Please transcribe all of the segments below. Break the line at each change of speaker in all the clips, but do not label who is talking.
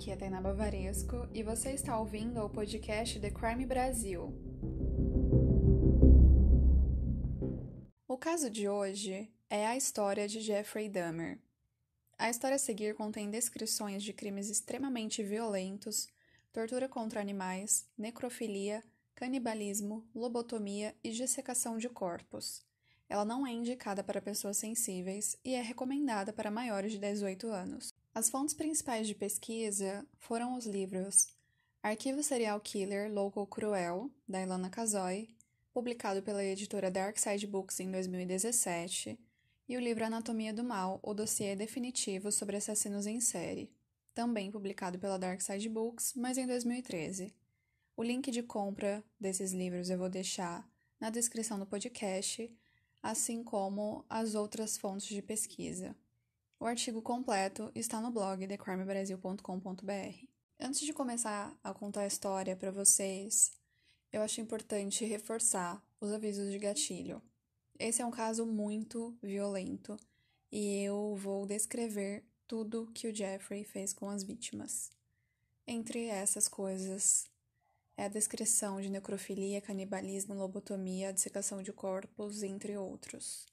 aqui é Tainá Bavaresco e você está ouvindo o podcast The Crime Brasil. O caso de hoje é a história de Jeffrey Dahmer. A história a seguir contém descrições de crimes extremamente violentos, tortura contra animais, necrofilia, canibalismo, lobotomia e dissecação de corpos. Ela não é indicada para pessoas sensíveis e é recomendada para maiores de 18 anos. As fontes principais de pesquisa foram os livros Arquivo Serial Killer Louco ou Cruel, da Ilana Kazoy, publicado pela editora Dark Side Books em 2017, e o livro Anatomia do Mal, o dossiê definitivo sobre assassinos em série, também publicado pela Dark Side Books, mas em 2013. O link de compra desses livros eu vou deixar na descrição do podcast, assim como as outras fontes de pesquisa. O artigo completo está no blog thecrimebrasil.com.br. Antes de começar a contar a história para vocês, eu acho importante reforçar os avisos de gatilho. Esse é um caso muito violento e eu vou descrever tudo que o Jeffrey fez com as vítimas. Entre essas coisas é a descrição de necrofilia, canibalismo, lobotomia, dissecação de corpos, entre outros.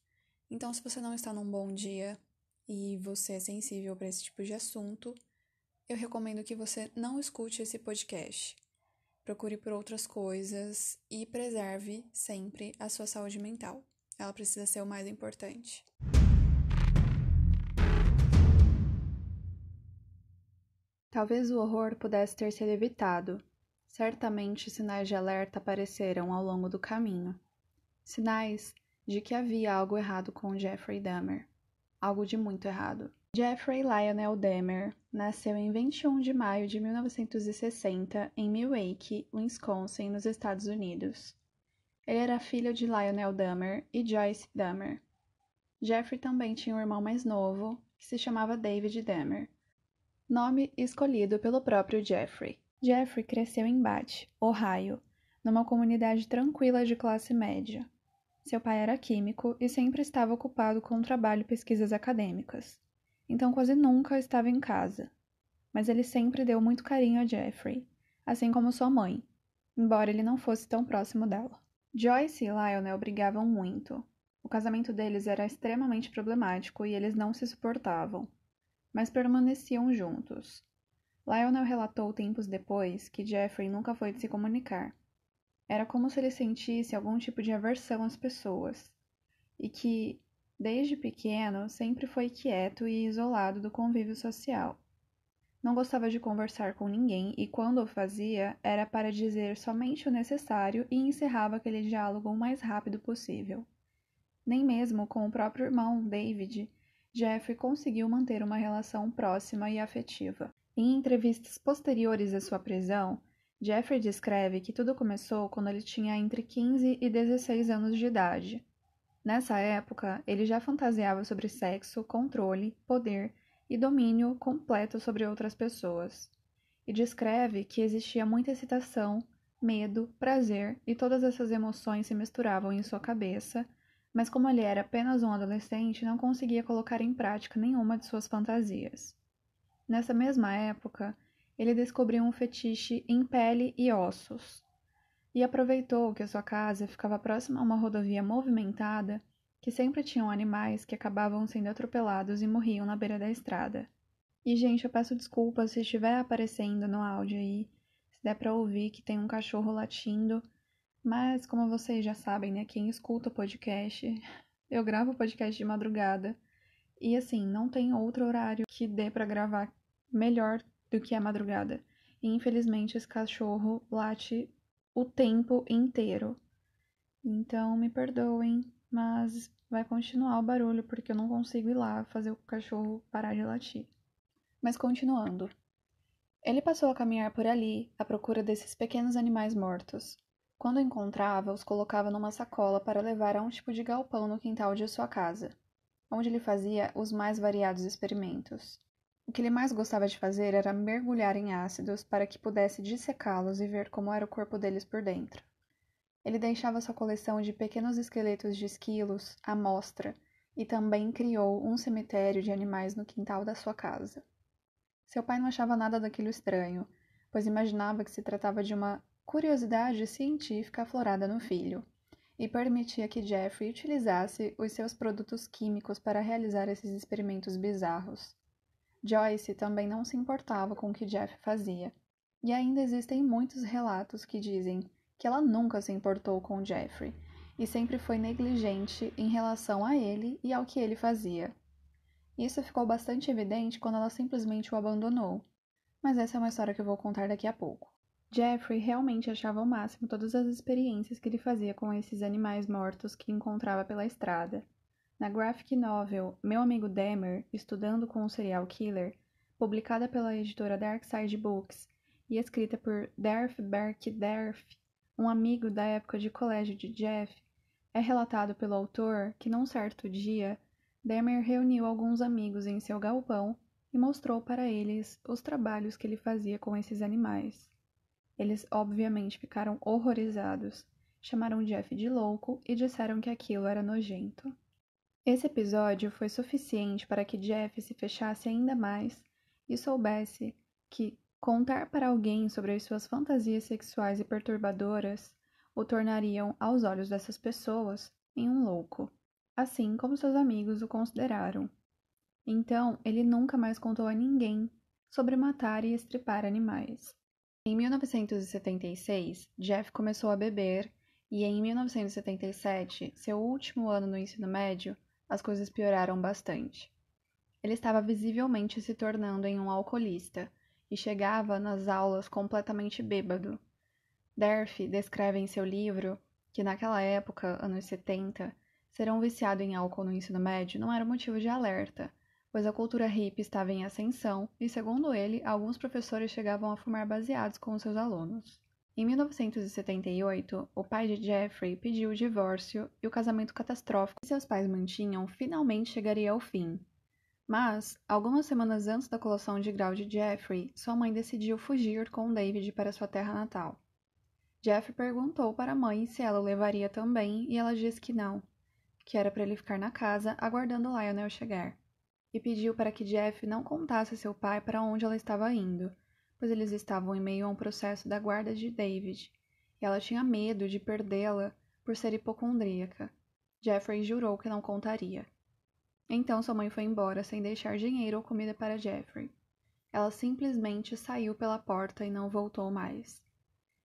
Então, se você não está num bom dia e você é sensível para esse tipo de assunto, eu recomendo que você não escute esse podcast. Procure por outras coisas e preserve sempre a sua saúde mental. Ela precisa ser o mais importante. Talvez o horror pudesse ter sido evitado. Certamente sinais de alerta apareceram ao longo do caminho. Sinais de que havia algo errado com Jeffrey Dahmer. Algo de muito errado. Jeffrey Lionel Dahmer nasceu em 21 de maio de 1960 em Milwaukee, Wisconsin, nos Estados Unidos. Ele era filho de Lionel Dahmer e Joyce Dahmer. Jeffrey também tinha um irmão mais novo, que se chamava David Dahmer, nome escolhido pelo próprio Jeffrey. Jeffrey cresceu em Bath, Ohio, numa comunidade tranquila de classe média. Seu pai era químico e sempre estava ocupado com trabalho e pesquisas acadêmicas, então quase nunca estava em casa. Mas ele sempre deu muito carinho a Jeffrey, assim como sua mãe, embora ele não fosse tão próximo dela. Joyce e Lionel brigavam muito. O casamento deles era extremamente problemático e eles não se suportavam, mas permaneciam juntos. Lionel relatou tempos depois que Jeffrey nunca foi de se comunicar. Era como se ele sentisse algum tipo de aversão às pessoas, e que, desde pequeno, sempre foi quieto e isolado do convívio social. Não gostava de conversar com ninguém e, quando o fazia, era para dizer somente o necessário e encerrava aquele diálogo o mais rápido possível. Nem mesmo com o próprio irmão, David, Jeffrey conseguiu manter uma relação próxima e afetiva. Em entrevistas posteriores à sua prisão, Jeffrey descreve que tudo começou quando ele tinha entre 15 e 16 anos de idade. Nessa época, ele já fantasiava sobre sexo, controle, poder e domínio completo sobre outras pessoas. E descreve que existia muita excitação, medo, prazer e todas essas emoções se misturavam em sua cabeça, mas como ele era apenas um adolescente, não conseguia colocar em prática nenhuma de suas fantasias. Nessa mesma época, ele descobriu um fetiche em pele e ossos, e aproveitou que a sua casa ficava próxima a uma rodovia movimentada que sempre tinham animais que acabavam sendo atropelados e morriam na beira da estrada. E, gente, eu peço desculpas se estiver aparecendo no áudio aí, se der pra ouvir que tem um cachorro latindo, mas como vocês já sabem, né, quem escuta o podcast, eu gravo o podcast de madrugada, e assim, não tem outro horário que dê pra gravar melhor do que a madrugada. E infelizmente esse cachorro late o tempo inteiro. Então me perdoem, mas vai continuar o barulho porque eu não consigo ir lá fazer o cachorro parar de latir. Mas continuando. Ele passou a caminhar por ali à procura desses pequenos animais mortos. Quando encontrava, os colocava numa sacola para levar a um tipo de galpão no quintal de sua casa, onde ele fazia os mais variados experimentos. O que ele mais gostava de fazer era mergulhar em ácidos para que pudesse dissecá-los e ver como era o corpo deles por dentro. Ele deixava sua coleção de pequenos esqueletos de esquilos à mostra e também criou um cemitério de animais no quintal da sua casa. Seu pai não achava nada daquilo estranho, pois imaginava que se tratava de uma curiosidade científica aflorada no filho, e permitia que Jeffrey utilizasse os seus produtos químicos para realizar esses experimentos bizarros. Joyce também não se importava com o que Jeff fazia, e ainda existem muitos relatos que dizem que ela nunca se importou com Jeffrey e sempre foi negligente em relação a ele e ao que ele fazia. Isso ficou bastante evidente quando ela simplesmente o abandonou, mas essa é uma história que eu vou contar daqui a pouco. Jeffrey realmente achava ao máximo todas as experiências que ele fazia com esses animais mortos que encontrava pela estrada. Na graphic novel Meu Amigo Dahmer, Estudando com um Serial Killer, publicada pela editora Darkside Books e escrita por Darth Berk Darth, um amigo da época de colégio de Jeff, é relatado pelo autor que num certo dia, Dahmer reuniu alguns amigos em seu galpão e mostrou para eles os trabalhos que ele fazia com esses animais. Eles obviamente ficaram horrorizados, chamaram Jeff de louco e disseram que aquilo era nojento. Esse episódio foi suficiente para que Jeff se fechasse ainda mais e soubesse que contar para alguém sobre as suas fantasias sexuais e perturbadoras o tornariam, aos olhos dessas pessoas, em um louco, assim como seus amigos o consideraram. Então, ele nunca mais contou a ninguém sobre matar e estripar animais. Em 1976, Jeff começou a beber e em 1977, seu último ano no ensino médio, as coisas pioraram bastante. Ele estava visivelmente se tornando em um alcoolista e chegava nas aulas completamente bêbado. Darth descreve em seu livro que naquela época, anos 70, ser um viciado em álcool no ensino médio não era motivo de alerta, pois a cultura hippie estava em ascensão e, segundo ele, alguns professores chegavam a fumar baseados com seus alunos. Em 1978, o pai de Jeffrey pediu o divórcio e o casamento catastrófico que seus pais mantinham finalmente chegaria ao fim. Mas, algumas semanas antes da colação de grau de Jeffrey, sua mãe decidiu fugir com David para sua terra natal. Jeff perguntou para a mãe se ela o levaria também e ela disse que não, que era para ele ficar na casa aguardando Lionel chegar, e pediu para que Jeff não contasse a seu pai para onde ela estava indo, pois eles estavam em meio a um processo da guarda de David, e ela tinha medo de perdê-la por ser hipocondríaca. Jeffrey jurou que não contaria. Então sua mãe foi embora sem deixar dinheiro ou comida para Jeffrey. Ela simplesmente saiu pela porta e não voltou mais.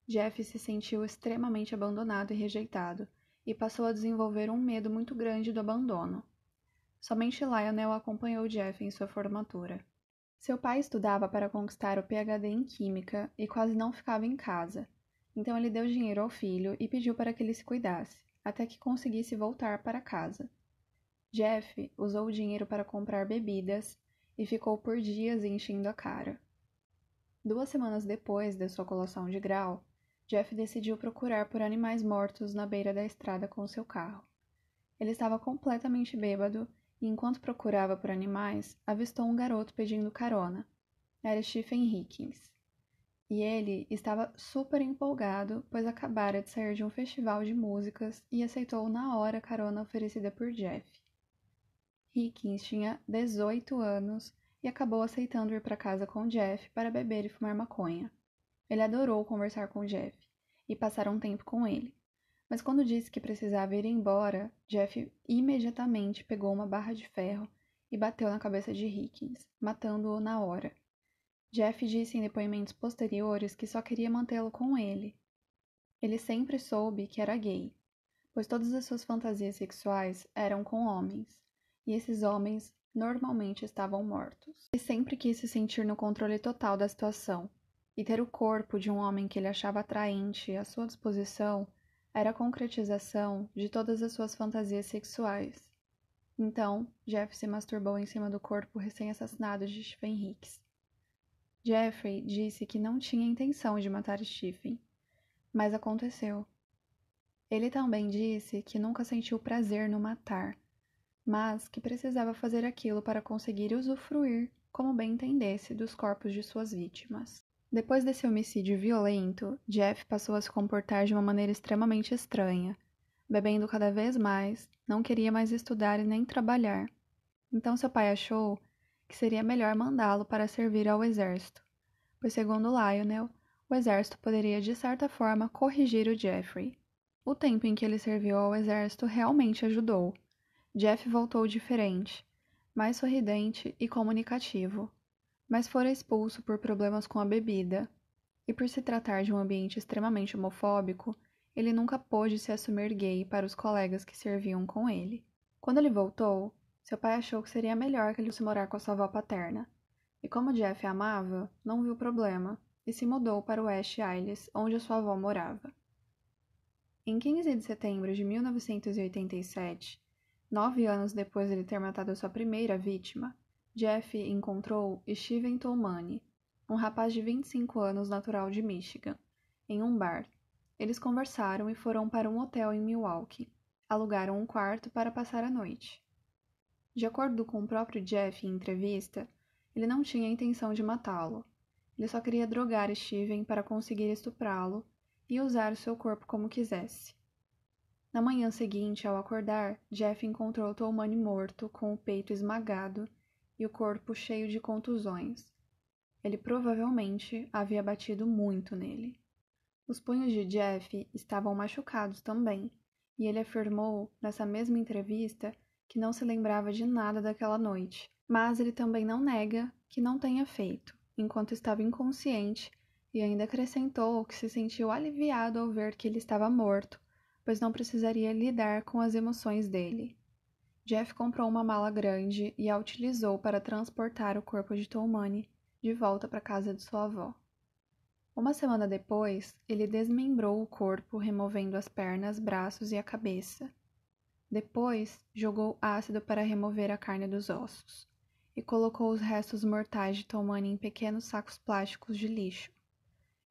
Jeff se sentiu extremamente abandonado e rejeitado, e passou a desenvolver um medo muito grande do abandono. Somente Lionel acompanhou Jeff em sua formatura. Seu pai estudava para conquistar o PhD em Química e quase não ficava em casa, então ele deu dinheiro ao filho e pediu para que ele se cuidasse, até que conseguisse voltar para casa. Jeff usou o dinheiro para comprar bebidas e ficou por dias enchendo a cara. 2 semanas depois de sua colação de grau, Jeff decidiu procurar por animais mortos na beira da estrada com seu carro. Ele estava completamente bêbado e, enquanto procurava por animais, avistou um garoto pedindo carona. Era Stephen Hickins. E ele estava super empolgado, pois acabara de sair de um festival de músicas e aceitou na hora a carona oferecida por Jeff. Hickins tinha 18 anos e acabou aceitando ir para casa com Jeff para beber e fumar maconha. Ele adorou conversar com Jeff e passar um tempo com ele. Mas quando disse que precisava ir embora, Jeff imediatamente pegou uma barra de ferro e bateu na cabeça de Hickins, matando-o na hora. Jeff disse em depoimentos posteriores que só queria mantê-lo com ele. Ele sempre soube que era gay, pois todas as suas fantasias sexuais eram com homens, e esses homens normalmente estavam mortos. Ele sempre quis se sentir no controle total da situação, e ter o corpo de um homem que ele achava atraente à sua disposição era a concretização de todas as suas fantasias sexuais. Então, Jeff se masturbou em cima do corpo recém-assassinado de Stephen Hicks. Jeffrey disse que não tinha intenção de matar Stephen, mas aconteceu. Ele também disse que nunca sentiu prazer no matar, mas que precisava fazer aquilo para conseguir usufruir, como bem entendesse, dos corpos de suas vítimas. Depois desse homicídio violento, Jeff passou a se comportar de uma maneira extremamente estranha. Bebendo cada vez mais, não queria mais estudar e nem trabalhar. Então seu pai achou que seria melhor mandá-lo para servir ao exército, pois, segundo Lionel, o exército poderia de certa forma corrigir o Jeffrey. O tempo em que ele serviu ao exército realmente ajudou. Jeff voltou diferente, mais sorridente e comunicativo, mas fora expulso por problemas com a bebida. E por se tratar de um ambiente extremamente homofóbico, ele nunca pôde se assumir gay para os colegas que serviam com ele. Quando ele voltou, seu pai achou que seria melhor que ele fosse morar com a sua avó paterna. E como Jeff a amava, não viu problema e se mudou para o West Isles, onde a sua avó morava. Em 15 de setembro de 1987, 9 anos depois de ele ter matado sua primeira vítima, Jeff encontrou Steven Tolmani, um rapaz de 25 anos natural de Michigan, em um bar. Eles conversaram e foram para um hotel em Milwaukee. Alugaram um quarto para passar a noite. De acordo com o próprio Jeff em entrevista, ele não tinha a intenção de matá-lo. Ele só queria drogar Steven para conseguir estuprá-lo e usar o seu corpo como quisesse. Na manhã seguinte, ao acordar, Jeff encontrou Tolmani morto, com o peito esmagado e o corpo cheio de contusões. Ele provavelmente havia batido muito nele. Os punhos de Jeff estavam machucados também, e ele afirmou, nessa mesma entrevista, que não se lembrava de nada daquela noite, mas ele também não nega que não tenha feito, enquanto estava inconsciente, e ainda acrescentou que se sentiu aliviado ao ver que ele estava morto, pois não precisaria lidar com as emoções dele. Jeff comprou uma mala grande e a utilizou para transportar o corpo de Tolmani de volta para a casa de sua avó. Uma semana depois, ele desmembrou o corpo, removendo as pernas, braços e a cabeça. Depois, jogou ácido para remover a carne dos ossos e colocou os restos mortais de Tolmani em pequenos sacos plásticos de lixo.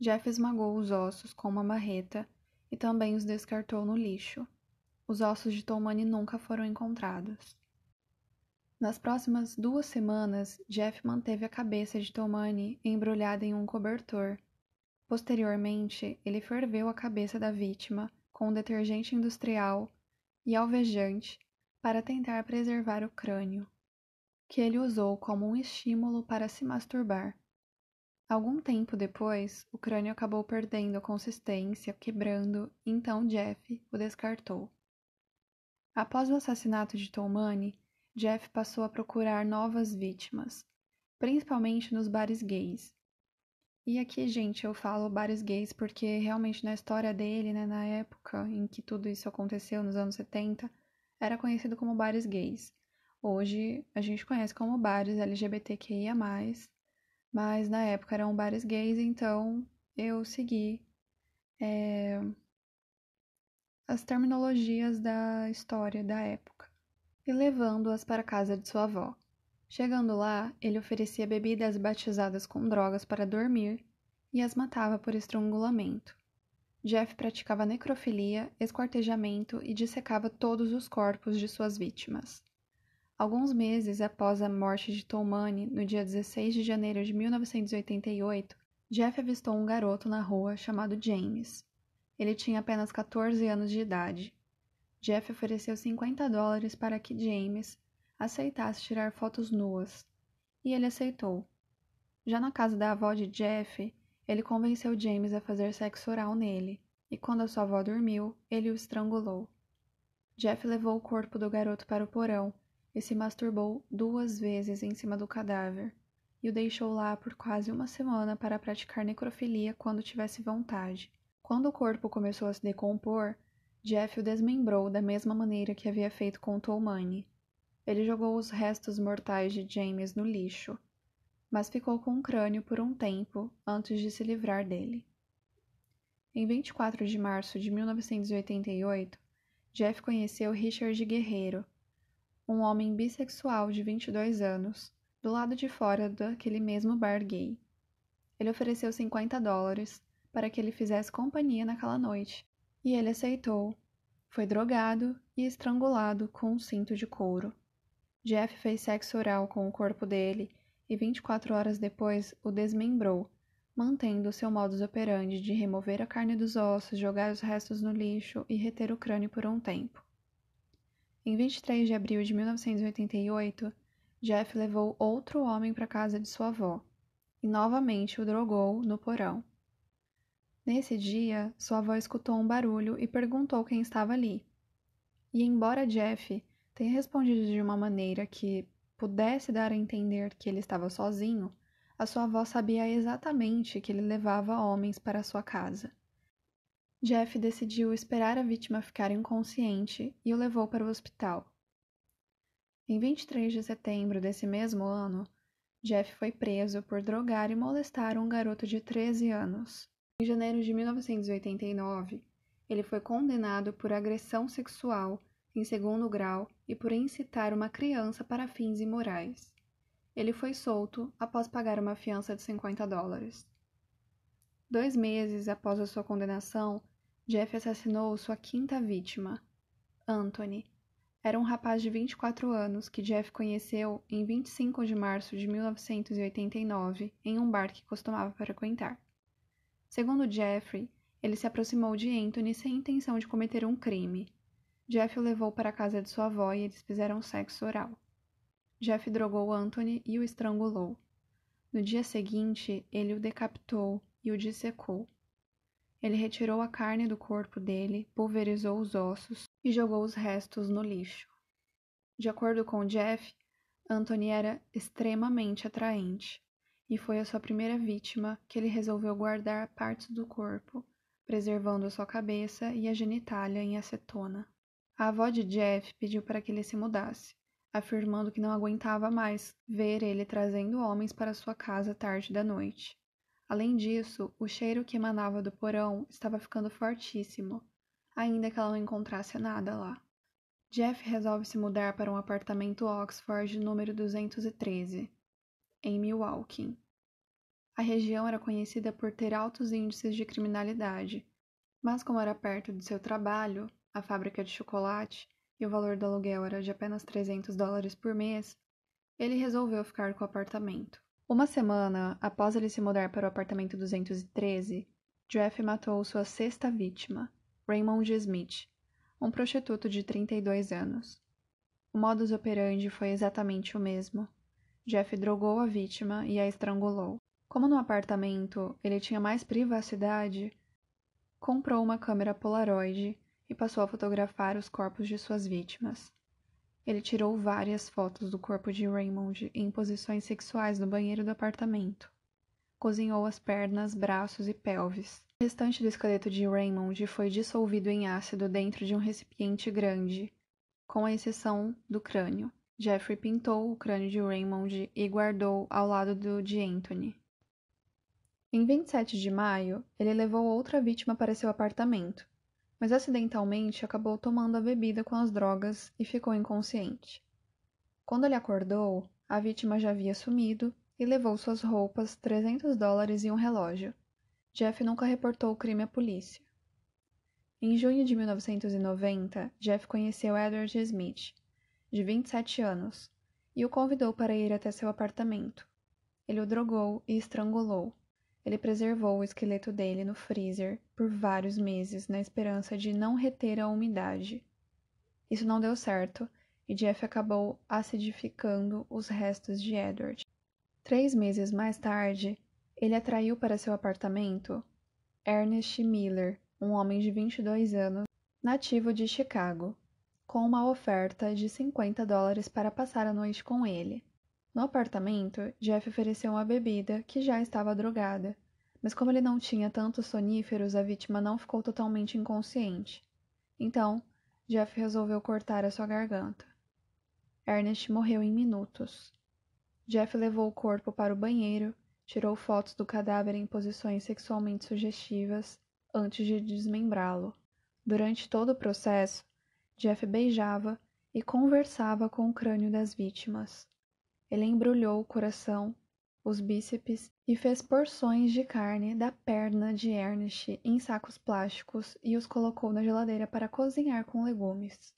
Jeff esmagou os ossos com uma marreta e também os descartou no lixo. Os ossos de Tolmani nunca foram encontrados. Nas próximas 2 semanas, Jeff manteve a cabeça de Tolmani embrulhada em um cobertor. Posteriormente, ele ferveu a cabeça da vítima com detergente industrial e alvejante para tentar preservar o crânio, que ele usou como um estímulo para se masturbar. Algum tempo depois, o crânio acabou perdendo a consistência, quebrando, e então Jeff o descartou. Após o assassinato de Tolmani, Jeff passou a procurar novas vítimas, principalmente nos bares gays. E aqui, gente, eu falo bares gays porque realmente na história dele, né, na época em que tudo isso aconteceu, nos anos 70, era conhecido como bares gays. Hoje a gente conhece como bares LGBTQIA+, mas na época eram bares gays, então eu segui as terminologias da história da época e levando-as para a casa de sua avó. Chegando lá, ele oferecia bebidas batizadas com drogas para dormir e as matava por estrangulamento. Jeff praticava necrofilia, esquartejamento e dissecava todos os corpos de suas vítimas. Alguns meses após a morte de Tolmani, no dia 16 de janeiro de 1988, Jeff avistou um garoto na rua chamado James. Ele tinha apenas 14 anos de idade. Jeff ofereceu $50 para que James aceitasse tirar fotos nuas, e ele aceitou. Já na casa da avó de Jeff, ele convenceu James a fazer sexo oral nele, e quando a sua avó dormiu, ele o estrangulou. Jeff levou o corpo do garoto para o porão e se masturbou 2 vezes em cima do cadáver, e o deixou lá por quase 1 semana para praticar necrofilia quando tivesse vontade. Quando o corpo começou a se decompor, Jeff o desmembrou da mesma maneira que havia feito com Tolmani. Ele jogou os restos mortais de James no lixo, mas ficou com o crânio por um tempo antes de se livrar dele. Em 24 de março de 1988, Jeff conheceu Richard Guerreiro, um homem bissexual de 22 anos, do lado de fora daquele mesmo bar gay. Ele ofereceu $50 para que ele fizesse companhia naquela noite, e ele aceitou. Foi drogado e estrangulado com um cinto de couro. Jeff fez sexo oral com o corpo dele e 24 horas depois o desmembrou, mantendo seu modus operandi de remover a carne dos ossos, jogar os restos no lixo e reter o crânio por um tempo. Em 23 de abril de 1988, Jeff levou outro homem para a casa de sua avó e novamente o drogou no porão. Nesse dia, sua avó escutou um barulho e perguntou quem estava ali. E embora Jeff tenha respondido de uma maneira que pudesse dar a entender que ele estava sozinho, a sua avó sabia exatamente que ele levava homens para sua casa. Jeff decidiu esperar a vítima ficar inconsciente e o levou para o hospital. Em 23 de setembro desse mesmo ano, Jeff foi preso por drogar e molestar um garoto de 13 anos. Em janeiro de 1989, ele foi condenado por agressão sexual em segundo grau e por incitar uma criança para fins imorais. Ele foi solto após pagar uma fiança de $50. 2 meses após a sua condenação, Jeff assassinou sua quinta vítima, Anthony. Era um rapaz de 24 anos que Jeff conheceu em 25 de março de 1989 em um bar que costumava frequentar. Segundo Jeffrey, ele se aproximou de Anthony sem intenção de cometer um crime. Jeff o levou para a casa de sua avó e eles fizeram sexo oral. Jeff drogou Anthony e o estrangulou. No dia seguinte, ele o decapitou e o dissecou. Ele retirou a carne do corpo dele, pulverizou os ossos e jogou os restos no lixo. De acordo com Jeff, Anthony era extremamente atraente e foi a sua primeira vítima que ele resolveu guardar partes do corpo, preservando a sua cabeça e a genitália em acetona. A avó de Jeff pediu para que ele se mudasse, afirmando que não aguentava mais ver ele trazendo homens para sua casa tarde da noite. Além disso, o cheiro que emanava do porão estava ficando fortíssimo, ainda que ela não encontrasse nada lá. Jeff resolve se mudar para um apartamento Oxford número 213, em Milwaukee. A região era conhecida por ter altos índices de criminalidade, mas como era perto de seu trabalho, a fábrica de chocolate, e o valor do aluguel era de apenas $300 por mês, ele resolveu ficar com o apartamento. Uma semana após ele se mudar para o apartamento 213, Jeff matou sua sexta vítima, Raymond Smith, um prostituto de 32 anos. O modus operandi foi exatamente o mesmo. Jeff drogou a vítima e a estrangulou. Como no apartamento ele tinha mais privacidade, comprou uma câmera Polaroid e passou a fotografar os corpos de suas vítimas. Ele tirou várias fotos do corpo de Raymond em posições sexuais no banheiro do apartamento. Cozinhou as pernas, braços e pelvis. O restante do esqueleto de Raymond foi dissolvido em ácido dentro de um recipiente grande, com a exceção do crânio. Jeffrey pintou o crânio de Raymond e guardou ao lado do de Anthony. Em 27 de maio, ele levou outra vítima para seu apartamento, mas acidentalmente acabou tomando a bebida com as drogas e ficou inconsciente. Quando ele acordou, a vítima já havia sumido e levou suas roupas, $300 e um relógio. Jeff nunca reportou o crime à polícia. Em junho de 1990, Jeff conheceu Edward Smith, de 27 anos, e o convidou para ir até seu apartamento. Ele o drogou e estrangulou. Ele preservou o esqueleto dele no freezer por vários meses na esperança de não reter a umidade. Isso não deu certo e Jeff acabou acidificando os restos de Edward. 3 meses mais tarde, ele atraiu para seu apartamento Ernest Miller, um homem de 22 anos, nativo de Chicago, com uma oferta de $50 para passar a noite com ele. No apartamento, Jeff ofereceu uma bebida que já estava drogada, mas como ele não tinha tantos soníferos, a vítima não ficou totalmente inconsciente. Então, Jeff resolveu cortar a sua garganta. Ernest morreu em minutos. Jeff levou o corpo para o banheiro, tirou fotos do cadáver em posições sexualmente sugestivas antes de desmembrá-lo. Durante todo o processo, Jeff beijava e conversava com o crânio das vítimas. Ele embrulhou o coração, os bíceps e fez porções de carne da perna de Ernest em sacos plásticos e os colocou na geladeira para cozinhar com legumes.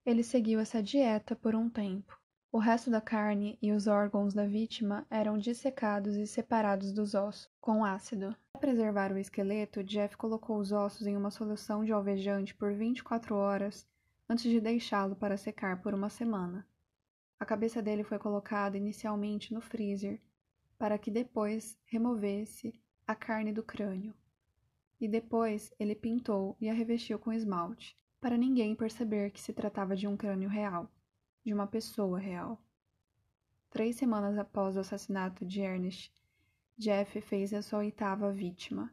Ele seguiu essa dieta por um tempo. O resto da carne e os órgãos da vítima eram dissecados e separados dos ossos, com ácido. Para preservar o esqueleto, Jeff colocou os ossos em uma solução de alvejante por 24 horas antes de deixá-lo para secar por uma semana. A cabeça dele foi colocada inicialmente no freezer, para que depois removesse a carne do crânio. E depois ele pintou e a revestiu com esmalte, para ninguém perceber que se tratava de um crânio real, de uma pessoa real. 3 semanas após o assassinato de Ernest, Jeff fez a sua 8ª vítima,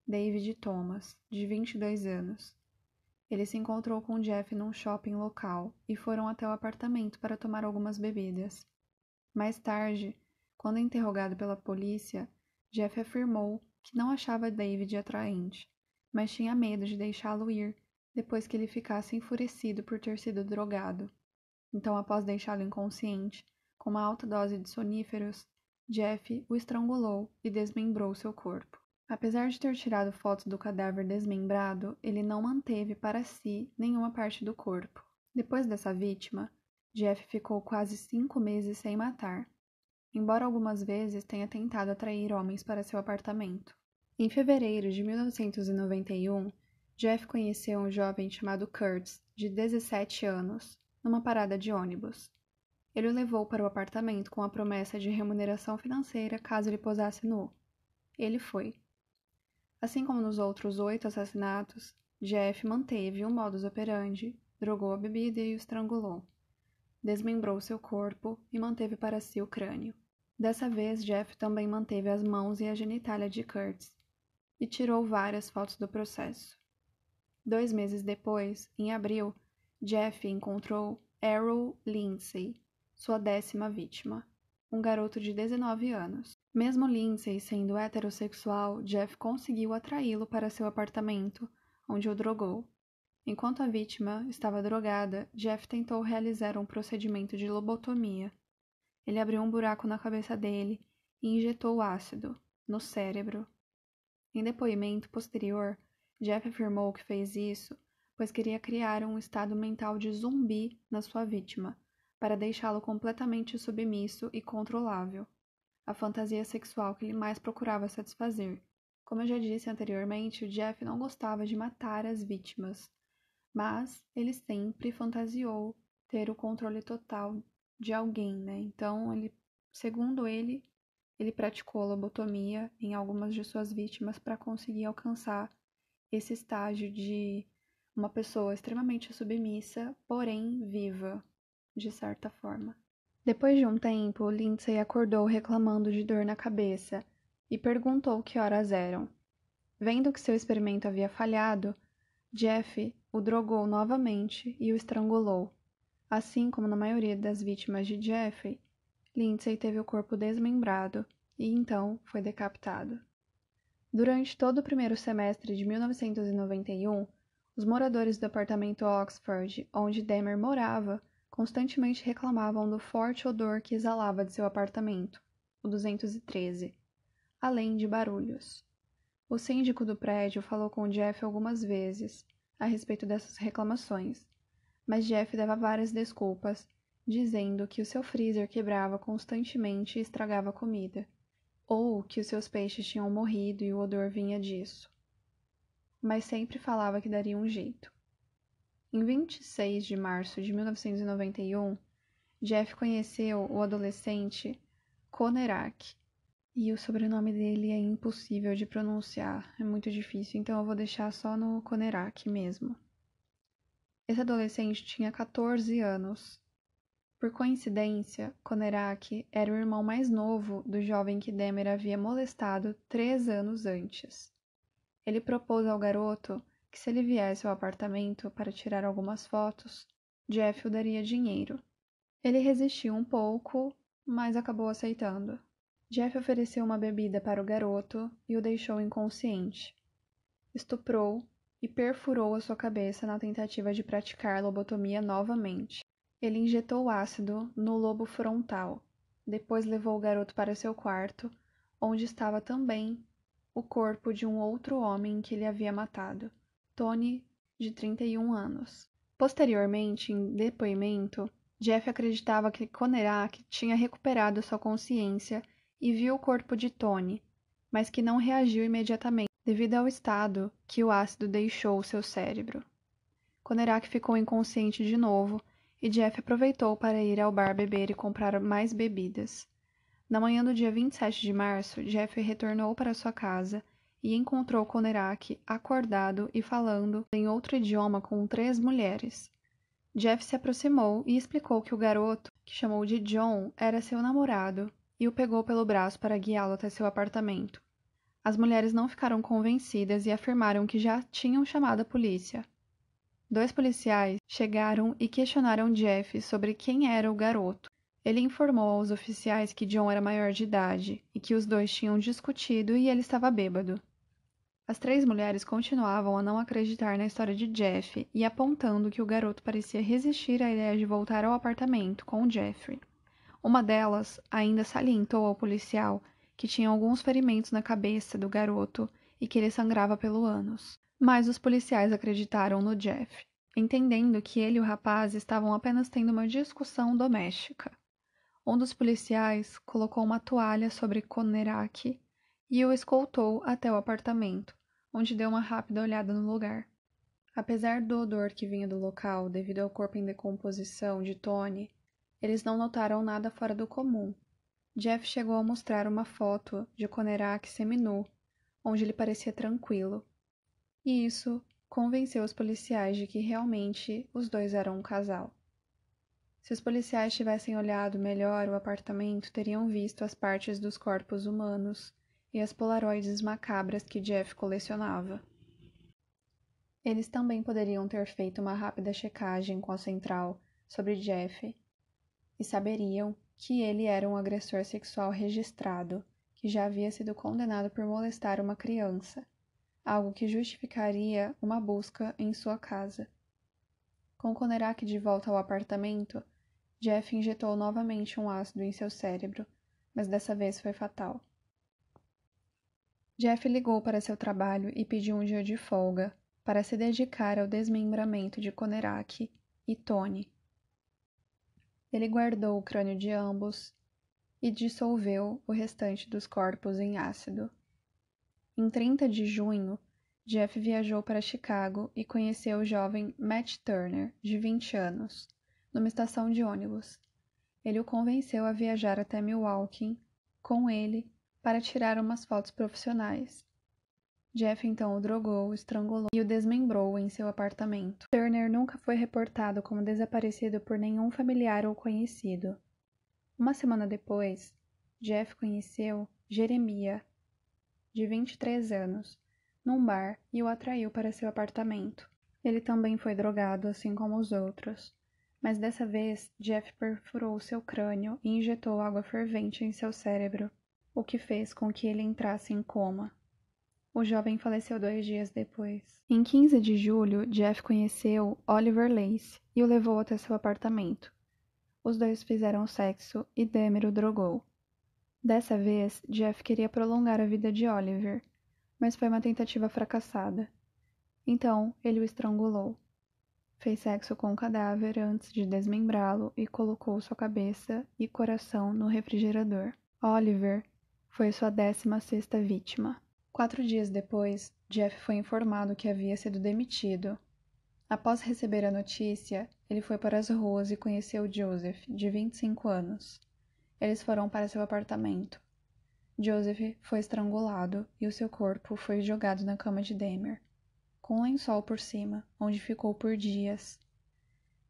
David Thomas, de 22 anos. Ele se encontrou com Jeff num shopping local e foram até o apartamento para tomar algumas bebidas. Mais tarde, quando interrogado pela polícia, Jeff afirmou que não achava David atraente, mas tinha medo de deixá-lo ir depois que ele ficasse enfurecido por ter sido drogado. Então, após deixá-lo inconsciente, com uma alta dose de soníferos, Jeff o estrangulou e desmembrou seu corpo. Apesar de ter tirado fotos do cadáver desmembrado, ele não manteve para si nenhuma parte do corpo. Depois dessa vítima, Jeff ficou quase 5 meses sem matar, embora algumas vezes tenha tentado atrair homens para seu apartamento. Em fevereiro de 1991, Jeff conheceu um jovem chamado Kurtz, de 17 anos, numa parada de ônibus. Ele o levou para o apartamento com a promessa de remuneração financeira caso ele posasse nu. Ele foi. Assim como nos outros 8 assassinatos, Jeff manteve um modus operandi, drogou a bebida e o estrangulou. Desmembrou seu corpo e manteve para si o crânio. Dessa vez, Jeff também manteve as mãos e a genitália de Kurtz e tirou várias fotos do processo. 2 meses depois, em abril, Jeff encontrou Errol Lindsay, sua 10ª vítima, um garoto de 19 anos. Mesmo Lindsay sendo heterossexual, Jeff conseguiu atraí-lo para seu apartamento, onde o drogou. Enquanto a vítima estava drogada, Jeff tentou realizar um procedimento de lobotomia. Ele abriu um buraco na cabeça dele e injetou ácido no cérebro. Em depoimento posterior, Jeff afirmou que fez isso pois queria criar um estado mental de zumbi na sua vítima, para deixá-lo completamente submisso e controlável, a fantasia sexual que ele mais procurava satisfazer. Como eu já disse anteriormente, o Jeff não gostava de matar as vítimas, mas ele sempre fantasiou ter o controle total de alguém, né? Então, segundo ele praticou lobotomia em algumas de suas vítimas para conseguir alcançar esse estágio de uma pessoa extremamente submissa, porém viva, de certa forma. Depois de um tempo, Lindsay acordou reclamando de dor na cabeça e perguntou que horas eram. Vendo que seu experimento havia falhado, Jeff o drogou novamente e o estrangulou. Assim como na maioria das vítimas de Jeffrey, Lindsay teve o corpo desmembrado e então foi decapitado. Durante todo o primeiro semestre de 1991, os moradores do apartamento Oxford, onde Dahmer morava, constantemente reclamavam do forte odor que exalava de seu apartamento, o 213, além de barulhos. O síndico do prédio falou com Jeff algumas vezes a respeito dessas reclamações, mas Jeff dava várias desculpas, dizendo que o seu freezer quebrava constantemente e estragava a comida, ou que os seus peixes tinham morrido e o odor vinha disso. Mas sempre falava que daria um jeito. Em 26 de março de 1991, Jeff conheceu o adolescente Conerak, e o sobrenome dele é impossível de pronunciar, é muito difícil, então eu vou deixar só no Conerak mesmo. Esse adolescente tinha 14 anos. Por coincidência, Conerak era o irmão mais novo do jovem que Dahmer havia molestado 3 anos antes. Ele propôs ao garoto que se ele viesse ao apartamento para tirar algumas fotos, Jeff o daria dinheiro. Ele resistiu um pouco, mas acabou aceitando. Jeff ofereceu uma bebida para o garoto e o deixou inconsciente. Estuprou e perfurou a sua cabeça na tentativa de praticar lobotomia novamente. Ele injetou ácido no lobo frontal. Depois levou o garoto para seu quarto, onde estava também o corpo de um outro homem que ele havia matado, Tony, de 31 anos. Posteriormente, em depoimento, Jeff acreditava que Conerak tinha recuperado sua consciência e viu o corpo de Tony, mas que não reagiu imediatamente devido ao estado que o ácido deixou seu cérebro. Conerak ficou inconsciente de novo e Jeff aproveitou para ir ao bar beber e comprar mais bebidas. Na manhã do dia 27 de março, Jeff retornou para sua casa e encontrou Conerak acordado e falando em outro idioma com 3 mulheres. Jeff se aproximou e explicou que o garoto, que chamou de John, era seu namorado e o pegou pelo braço para guiá-lo até seu apartamento. As mulheres não ficaram convencidas e afirmaram que já tinham chamado a polícia. 2 policiais chegaram e questionaram Jeff sobre quem era o garoto. Ele informou aos oficiais que John era maior de idade e que os dois tinham discutido e ele estava bêbado. As 3 mulheres continuavam a não acreditar na história de Jeff e apontando que o garoto parecia resistir à ideia de voltar ao apartamento com Jeffrey. Uma delas ainda salientou ao policial que tinha alguns ferimentos na cabeça do garoto e que ele sangrava pelo ânus. Mas os policiais acreditaram no Jeff, entendendo que ele e o rapaz estavam apenas tendo uma discussão doméstica. Um dos policiais colocou uma toalha sobre Conerak e o escoltou até o apartamento, onde deu uma rápida olhada no lugar. Apesar do odor que vinha do local devido ao corpo em decomposição de Tony, eles não notaram nada fora do comum. Jeff chegou a mostrar uma foto de Conerak seminu, onde ele parecia tranquilo. E isso convenceu os policiais de que realmente os dois eram um casal. Se os policiais tivessem olhado melhor o apartamento, teriam visto as partes dos corpos humanos e as polaroides macabras que Jeff colecionava. Eles também poderiam ter feito uma rápida checagem com a central sobre Jeff e saberiam que ele era um agressor sexual registrado, que já havia sido condenado por molestar uma criança, algo que justificaria uma busca em sua casa. Com Conerak de volta ao apartamento, Jeff injetou novamente um ácido em seu cérebro, mas dessa vez foi fatal. Jeff ligou para seu trabalho e pediu um dia de folga para se dedicar ao desmembramento de Conerak e Tony. Ele guardou o crânio de ambos e dissolveu o restante dos corpos em ácido. Em 30 de junho, Jeff viajou para Chicago e conheceu o jovem Matt Turner, de 20 anos, numa estação de ônibus. Ele o convenceu a viajar até Milwaukee com ele para tirar umas fotos profissionais. Jeff então o drogou, estrangulou e o desmembrou em seu apartamento. Turner nunca foi reportado como desaparecido por nenhum familiar ou conhecido. Uma semana depois, Jeff conheceu Jeremiah, de 23 anos, num bar e o atraiu para seu apartamento. Ele também foi drogado, assim como os outros. Mas dessa vez, Jeff perfurou seu crânio e injetou água fervente em seu cérebro, o que fez com que ele entrasse em coma. O jovem faleceu 2 dias depois. Em 15 de julho, Jeff conheceu Oliver Lace e o levou até seu apartamento. Os dois fizeram sexo e Dahmer o drogou. Dessa vez, Jeff queria prolongar a vida de Oliver, mas foi uma tentativa fracassada. Então, ele o estrangulou. Fez sexo com o cadáver antes de desmembrá-lo e colocou sua cabeça e coração no refrigerador. Oliver foi sua 16ª vítima. 4 dias depois, Jeff foi informado que havia sido demitido. Após receber a notícia, ele foi para as ruas e conheceu Joseph, de 25 anos. Eles foram para seu apartamento. Joseph foi estrangulado e o seu corpo foi jogado na cama de Dahmer, com um lençol por cima, onde ficou por dias.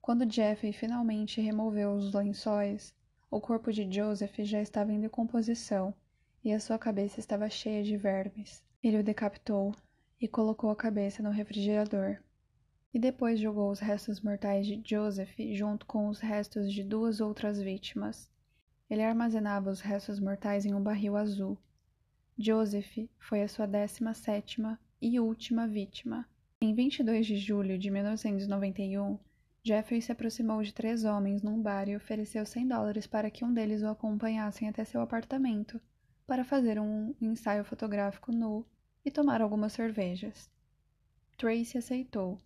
Quando Jeff finalmente removeu os lençóis, o corpo de Joseph já estava em decomposição e a sua cabeça estava cheia de vermes. Ele o decapitou e colocou a cabeça no refrigerador. E depois jogou os restos mortais de Joseph junto com os restos de 2 outras vítimas. Ele armazenava os restos mortais em um barril azul. Joseph foi a sua 17ª e última vítima. Em 22 de julho de 1991, Jeffrey se aproximou de 3 homens num bar e ofereceu $100 para que um deles o acompanhassem até seu apartamento para fazer um ensaio fotográfico nu e tomar algumas cervejas. Tracy aceitou.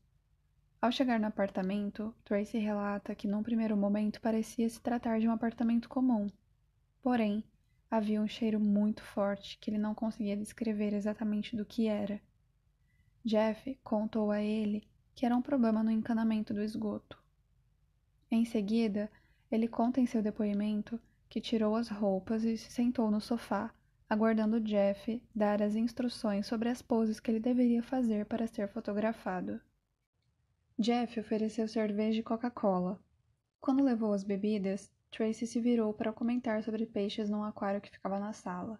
Ao chegar no apartamento, Tracy relata que num primeiro momento parecia se tratar de um apartamento comum. Porém, havia um cheiro muito forte que ele não conseguia descrever exatamente do que era. Jeff contou a ele que era um problema no encanamento do esgoto. Em seguida, ele conta em seu depoimento que tirou as roupas e se sentou no sofá, aguardando Jeff dar as instruções sobre as poses que ele deveria fazer para ser fotografado. Jeff ofereceu cerveja e Coca-Cola. Quando levou as bebidas, Tracy se virou para comentar sobre peixes num aquário que ficava na sala.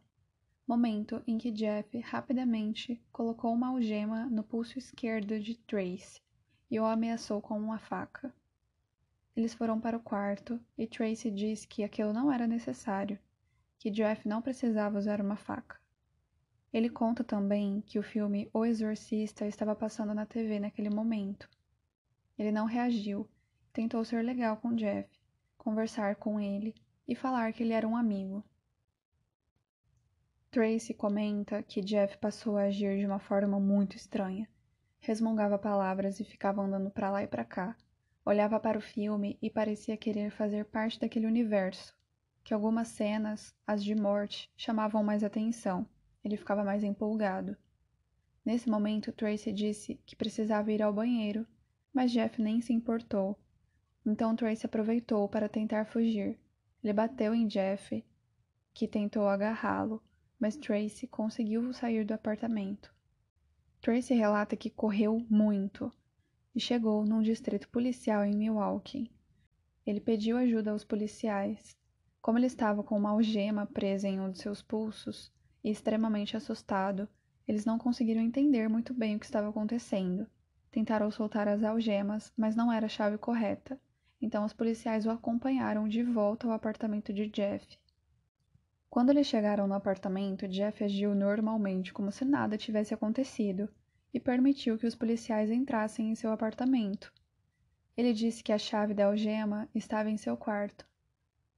Momento em que Jeff rapidamente colocou uma algema no pulso esquerdo de Tracy e o ameaçou com uma faca. Eles foram para o quarto e Tracy disse que aquilo não era necessário, que Jeff não precisava usar uma faca. Ele conta também que o filme O Exorcista estava passando na TV naquele momento. Ele não reagiu, tentou ser legal com Jeff, conversar com ele e falar que ele era um amigo. Tracy comenta que Jeff passou a agir de uma forma muito estranha. Resmungava palavras e ficava andando para lá e para cá. Olhava para o filme e parecia querer fazer parte daquele universo. Que algumas cenas, as de morte, chamavam mais atenção. Ele ficava mais empolgado. Nesse momento, Tracy disse que precisava ir ao banheiro, mas Jeff nem se importou. Então Tracy aproveitou para tentar fugir. Ele bateu em Jeff, que tentou agarrá-lo, mas Tracy conseguiu sair do apartamento. Tracy relata que correu muito e chegou num distrito policial em Milwaukee. Ele pediu ajuda aos policiais. Como ele estava com uma algema presa em um de seus pulsos e extremamente assustado, eles não conseguiram entender muito bem o que estava acontecendo. Tentaram soltar as algemas, mas não era a chave correta. Então os policiais o acompanharam de volta ao apartamento de Jeff. Quando eles chegaram no apartamento, Jeff agiu normalmente como se nada tivesse acontecido e permitiu que os policiais entrassem em seu apartamento. Ele disse que a chave da algema estava em seu quarto.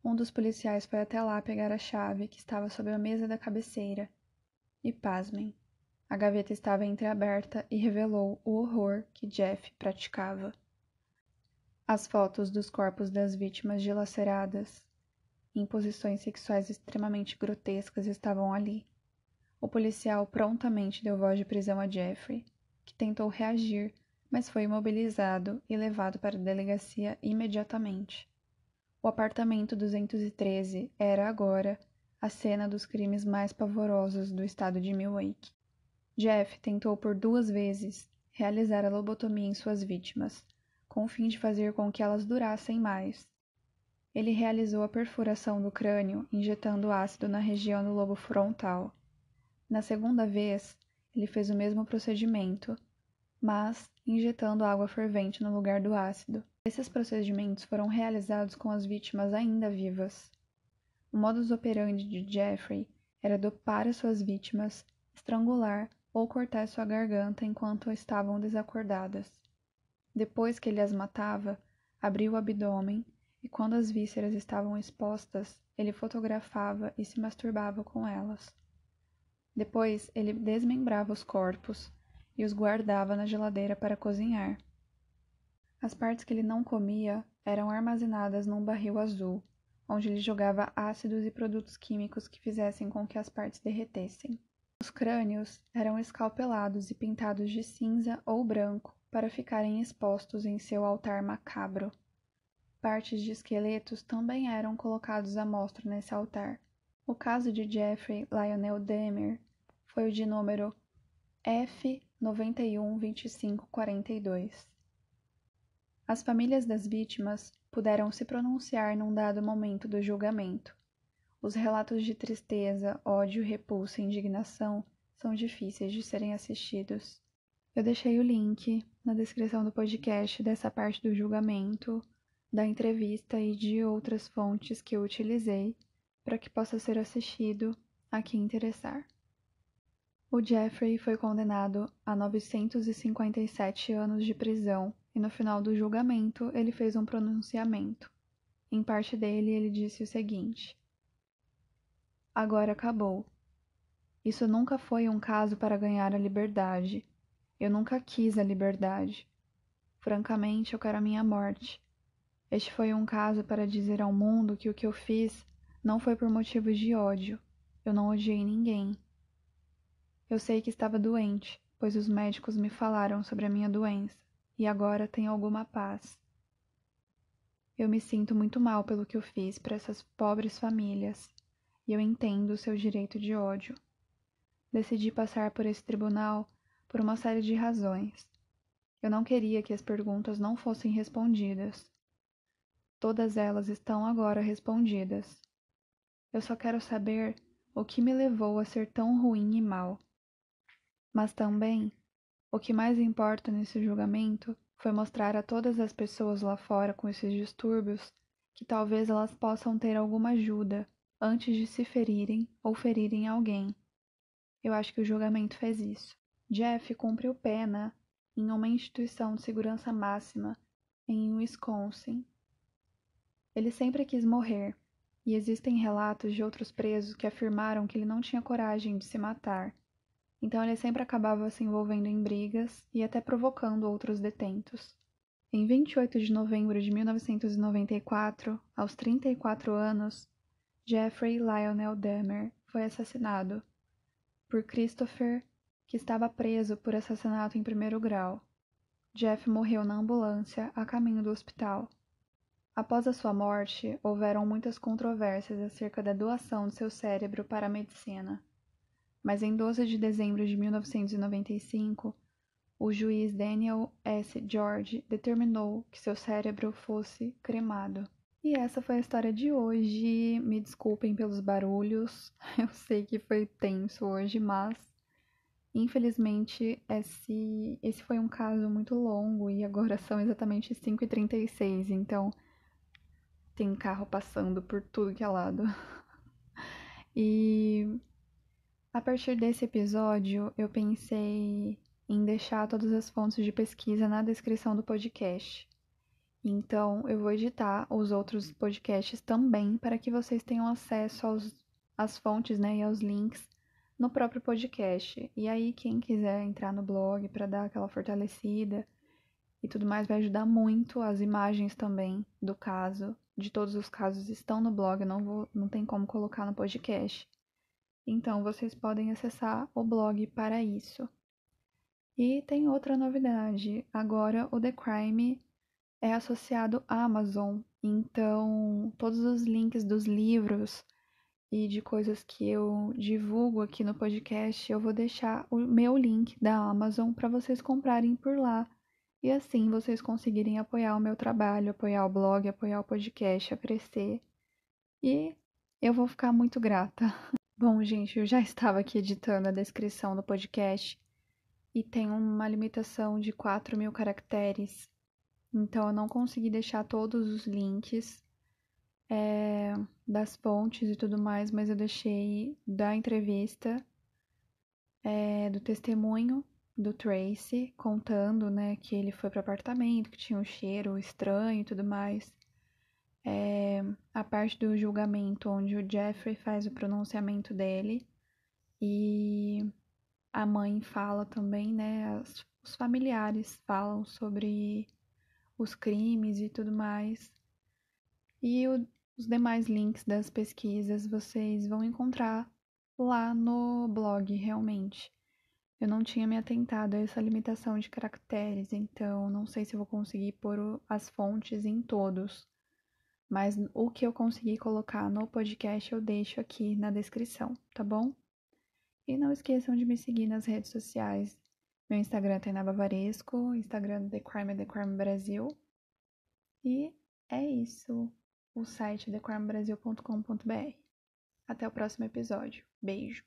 Um dos policiais foi até lá pegar a chave, que estava sobre a mesa da cabeceira. E pasmem, a gaveta estava entreaberta e revelou o horror que Jeff praticava. As fotos dos corpos das vítimas dilaceradas em posições sexuais extremamente grotescas estavam ali. O policial prontamente deu voz de prisão a Jeffrey, que tentou reagir, mas foi imobilizado e levado para a delegacia imediatamente. O apartamento 213 era agora a cena dos crimes mais pavorosos do estado de Milwaukee. Jeff tentou por 2 vezes realizar a lobotomia em suas vítimas, com o fim de fazer com que elas durassem mais. Ele realizou a perfuração do crânio injetando ácido na região do lobo frontal. Na segunda vez, ele fez o mesmo procedimento, mas injetando água fervente no lugar do ácido. Esses procedimentos foram realizados com as vítimas ainda vivas. O modus operandi de Jeffrey era dopar suas vítimas, estrangular ou cortar sua garganta enquanto estavam desacordadas. Depois que ele as matava, abria o abdômen e quando as vísceras estavam expostas, ele fotografava e se masturbava com elas. Depois, ele desmembrava os corpos e os guardava na geladeira para cozinhar. As partes que ele não comia eram armazenadas num barril azul, onde ele jogava ácidos e produtos químicos que fizessem com que as partes derretessem. Os crânios eram escalpelados e pintados de cinza ou branco para ficarem expostos em seu altar macabro. Partes de esqueletos também eram colocados à mostra nesse altar. O caso de Jeffrey Lionel Dahmer foi o de número F912542. As famílias das vítimas puderam se pronunciar num dado momento do julgamento. Os relatos de tristeza, ódio, repulsa e indignação são difíceis de serem assistidos. Eu deixei o link na descrição do podcast dessa parte do julgamento, da entrevista e de outras fontes que eu utilizei para que possa ser assistido a quem interessar. O Jeffrey foi condenado a 957 anos de prisão e no final do julgamento ele fez um pronunciamento. Em parte dele ele disse o seguinte: "Agora acabou. Isso nunca foi um caso para ganhar a liberdade. Eu nunca quis a liberdade. Francamente, eu quero a minha morte. Este foi um caso para dizer ao mundo que o que eu fiz não foi por motivos de ódio. Eu não odiei ninguém. Eu sei que estava doente, pois os médicos me falaram sobre a minha doença, e agora tenho alguma paz. Eu me sinto muito mal pelo que eu fiz para essas pobres famílias, e eu entendo o seu direito de ódio. Decidi passar por esse tribunal por uma série de razões. Eu não queria que as perguntas não fossem respondidas. Todas elas estão agora respondidas. Eu só quero saber o que me levou a ser tão ruim e mal. Mas também, o que mais importa nesse julgamento foi mostrar a todas as pessoas lá fora com esses distúrbios que talvez elas possam ter alguma ajuda antes de se ferirem ou ferirem alguém. Eu acho que o julgamento fez isso. Jeff cumpriu pena em uma instituição de segurança máxima em Wisconsin. Ele sempre quis morrer, e existem relatos de outros presos que afirmaram que ele não tinha coragem de se matar. Então ele sempre acabava se envolvendo em brigas e até provocando outros detentos. Em 28 de novembro de 1994, aos 34 anos, Jeffrey Lionel Dahmer foi assassinado por Christopher, que estava preso por assassinato em primeiro grau. Jeff morreu na ambulância a caminho do hospital. Após a sua morte, houveram muitas controvérsias acerca da doação de seu cérebro para a medicina. Mas em 12 de dezembro de 1995, o juiz Daniel S. George determinou que seu cérebro fosse cremado. E essa foi a história de hoje. Me desculpem pelos barulhos. Eu sei que foi tenso hoje, mas infelizmente esse foi um caso muito longo e agora são exatamente 5h36, então tem carro passando por tudo que é lado. E a partir desse episódio, eu pensei em deixar todas as fontes de pesquisa na descrição do podcast. Então, eu vou editar os outros podcasts também para que vocês tenham acesso às fontes, né, e aos links no próprio podcast. E aí, quem quiser entrar no blog para dar aquela fortalecida e tudo mais, vai ajudar muito. As imagens também do caso, de todos os casos, estão no blog, não tem como colocar no podcast. Então, vocês podem acessar o blog para isso. E tem outra novidade. Agora, o The Crime é associado à Amazon. Então, todos os links dos livros e de coisas que eu divulgo aqui no podcast, eu vou deixar o meu link da Amazon para vocês comprarem por lá. E assim vocês conseguirem apoiar o meu trabalho, apoiar o blog, apoiar o podcast a crescer. E eu vou ficar muito grata. Bom, gente, eu já estava aqui editando a descrição do podcast e tem uma limitação de 4.000 caracteres. Então, eu não consegui deixar todos os links das fontes e tudo mais, mas eu deixei da entrevista, do testemunho do Tracy, contando, né, que ele foi para o apartamento, que tinha um cheiro estranho e tudo mais. A parte do julgamento, onde o Jeffrey faz o pronunciamento dele e a mãe fala também, né, os familiares falam sobre os crimes e tudo mais. E os demais links das pesquisas vocês vão encontrar lá no blog, realmente. Eu não tinha me atentado a essa limitação de caracteres, então não sei se eu vou conseguir pôr as fontes em todos. Mas o que eu conseguir colocar no podcast eu deixo aqui na descrição, tá bom? E não esqueçam de me seguir nas redes sociais. Meu Instagram é Tainá Bavaresco, Instagram The Crime é The Crime Brasil. E é isso. O site thecrimebrasil.com.br. Até o próximo episódio. Beijo!